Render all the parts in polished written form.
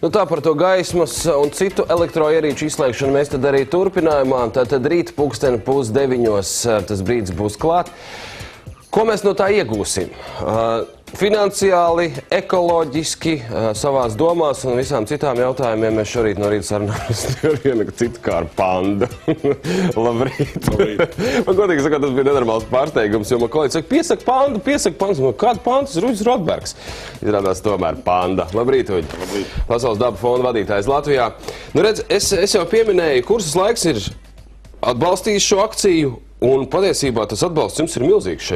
Nu tā par to gaismas un citu elektroierīču izslēgšanu mēs tad arī turpinājumā. Tātad rīt 8:30 tas brīdis būs klāt. Ko mēs no tā iegūsim? Finansiāli, ekoloģiski, savās domās un visām citām jautājumiem mēs šorīt no rīta sarunājamies ar vienu citu kā ar pandu. Labrīt! Man godīgi sakot, tas bija nenormāls pārsteigums, jo man kolēģi saka, piesaka pandu. Kāda panda? Tas ir Uģis Rotbergs. Izrādās tomēr panda. Labrīt, Uģi! Labrīt! Pasaules daba fonda vadītājs Latvijā. Nu redz, es jau pieminēju, Kursas laiks ir atbalstījis šo akciju, un patiesībā tas atbalsts jums ir milzīgs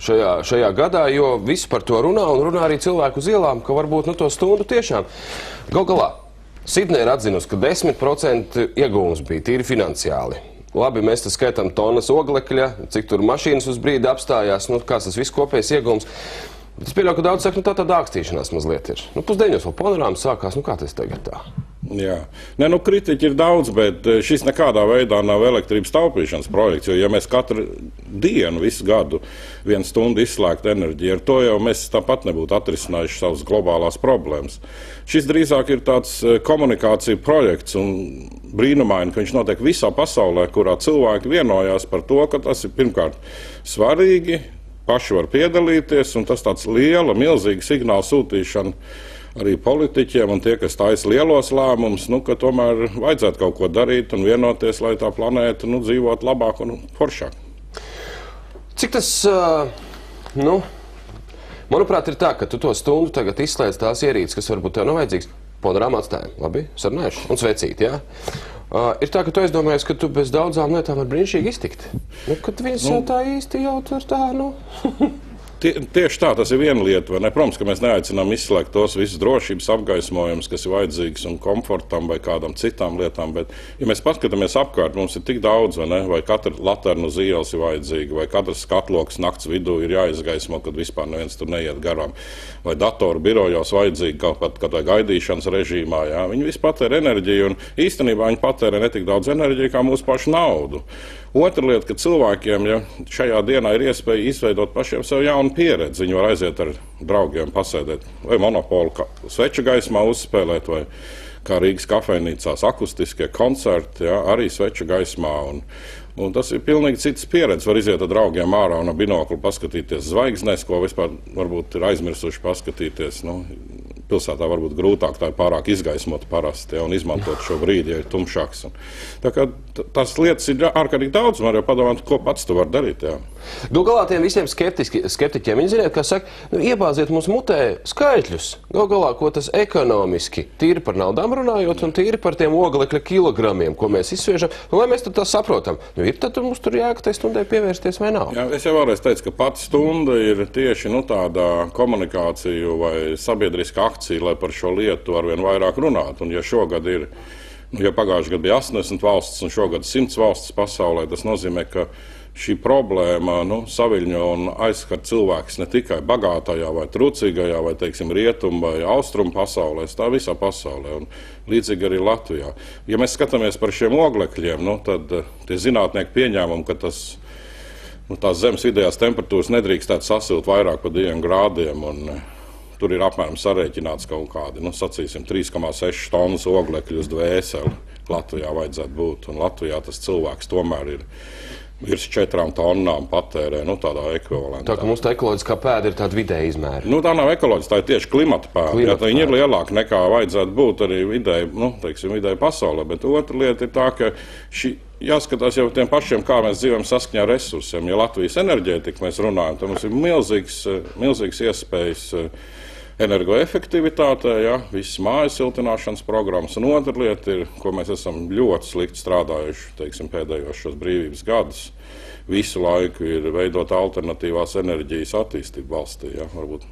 šajā gadā, jo visi par to runā, un runā arī cilvēku uz ielām, ka varbūt to stundu tiešām. Gal galā, Sidneja ir atzinusi, ka 10% ieguvums bija tīri finansiāli. Labi, mēs te skaitām tonnas oglekļa, cik tur mašīnas uz brīdi apstājās, kāds tas viss kopējs ieguvums. Bet es pieļauju, ka daudz saka, tā tāda ākstīšanās mazliet ir. Pusdeņos vēl panorāmas sākās, kā tas tagad tā? Jā. Kritiķi ir daudz, bet šis nekādā veidā nav elektrības taupīšanas projekts, jo ja mēs katru dienu, visu gadu, 1 stundu izslēgtu enerģiju, ar to jau mēs tāpat nebūtu atrisinājuši savas globālās problēmas. Šis drīzāk ir tāds komunikācija projekts un brīnumaini, ka viņš notiek visā pasaulē, kurā cilvēki vienojās par to, ka tas ir pirmkārt svarīgi, paši var piedalīties, un tas tāds liela, milzīga signāla sūtīšana arī politiķiem un tie, kas taisa lielos lēmumus, ka tomēr vajadzētu kaut ko darīt un vienoties, lai tā planēta dzīvot labāk un foršāk. Cik tas, manuprāt, ir tā, ka tu to stundu tagad izslēdz tās ierīces, kas varbūt tev nav vajadzīgs, panorāmā atstājam, labi, sarunājuši, un svecīt, jā? Ir tā, ka tu aizdomājies, ka tu bez daudzām lietām var brīnišķīgi iztikt. Kad viens jau tā īsti jau tur tā, Tieši tā, tas ir viena lieta. Protams, ka mēs neaicinām izslēgt tos visus drošības apgaismojumus, kas ir vajadzīgs un komfortam vai kādām citām lietām. Bet, ja mēs paskatāmies apkārt, mums ir tik daudz, vai katra laterna uz ielas ir vajadzīga, vai katrs skatloks nakts vidū ir jāizgaismo, kad vispār neviens tur neiet garām. Vai datoru birojos vajadzīgi kaut vai gaidīšanas režīmā. Jā. Viņi visi patēra enerģiju, un īstenībā viņi patēra ne tik daudz enerģiju kā mūsu pašu naudu. Otra lieta, ka cilvēkiem šajā dienā ir iespēja izveidot pašiem sev jaunu pieredzi. Viņi var aiziet ar draugiem, pasēdēt vai monopolu sveču gaismā uzspēlēt, vai kā Rīgas kafejnīcās akustiskie koncerti, arī sveču gaismā. Un tas ir pilnīgi cits pieredze. Var iziet ar draugiem ārā un ar binoklu paskatīties zvaigznēs, ko vispār varbūt ir aizmirsuši paskatīties. Pilsētā varbūt grūtāk, tā ir pārāk izgaismota parasti, un izmantot šo brīdi, ja ir tumšāks. Tā kā tās lietas ir ārkārtīgi daudz, man jau padomāt, ko pats tu vari darīt. Jā. Galā tiem visiem skeptiķiem, viņi ziniet, kā saka, iebāziet mums mutē skaitļus. Galā, ko tas ekonomiski, tīri par naudām runājot, un tīri par tiem oglekļa kilogramiem, ko mēs izsviežam, lai mēs tad tā saprotam. Ir tad mums tur jēga tai stundai pievērsties vai nav? Jā, es jau vēlreiz teicu, ka pati stunda ir tieši tāda komunikācija vai sabiedriska akcija, lai par šo lietu arvien vairāk runātu. Un ja šogad ir, ja pagājušajā gadā bija 80 valstis un šogad 100 valstis pasaulē, tas nozīmē, ka šī problēma saviļņo un aizskar cilvēkus ne tikai bagātajā vai trūcīgajā vai, teiksim, rietumu vai austrumu pasaulē, tā visā pasaulē un līdzīgi arī Latvijā. Ja mēs skatāmies par šiem oglekļiem, tad tie zinātnieki pieņēmumi, ka tās zemes vidējās temperatūras nedrīkstētu sasilt vairāk par 2 grādiem un tur ir apmēram sarēķināts kaut kādi, sacīsim, 3,6 tonnas oglekļu uz dvēseli Latvijā vajadzētu būt. Un Latvijā tas cilvēks tomēr ir virs 4 tonnām patērē, tādā ekvivalentā. Tā, ka mums tā ekoloģiskā pēda ir tāda vidēja izmēra. Tā nav ekoloģiska, tā ir tieši klimata pēda. Viņa ir lielāka nekā vajadzētu būt arī vidēji pasaulē. Bet otra lieta ir tā, ka jāskatās jau tiem pašiem, kā mēs dzīvojam saskaņā ar resursiem. Ja Latvijas enerģētika mēs runājam, tad mums ir milzīgs iespējas energoefektivitātē, visas mājas siltināšanas programmas. Un otra lieta ir, ko mēs esam ļoti slikti strādājuši, teiksim, pēdējos šos brīvības gadus. Visu laiku ir veidot alternatīvās enerģijas attīstību valstī, varbūt.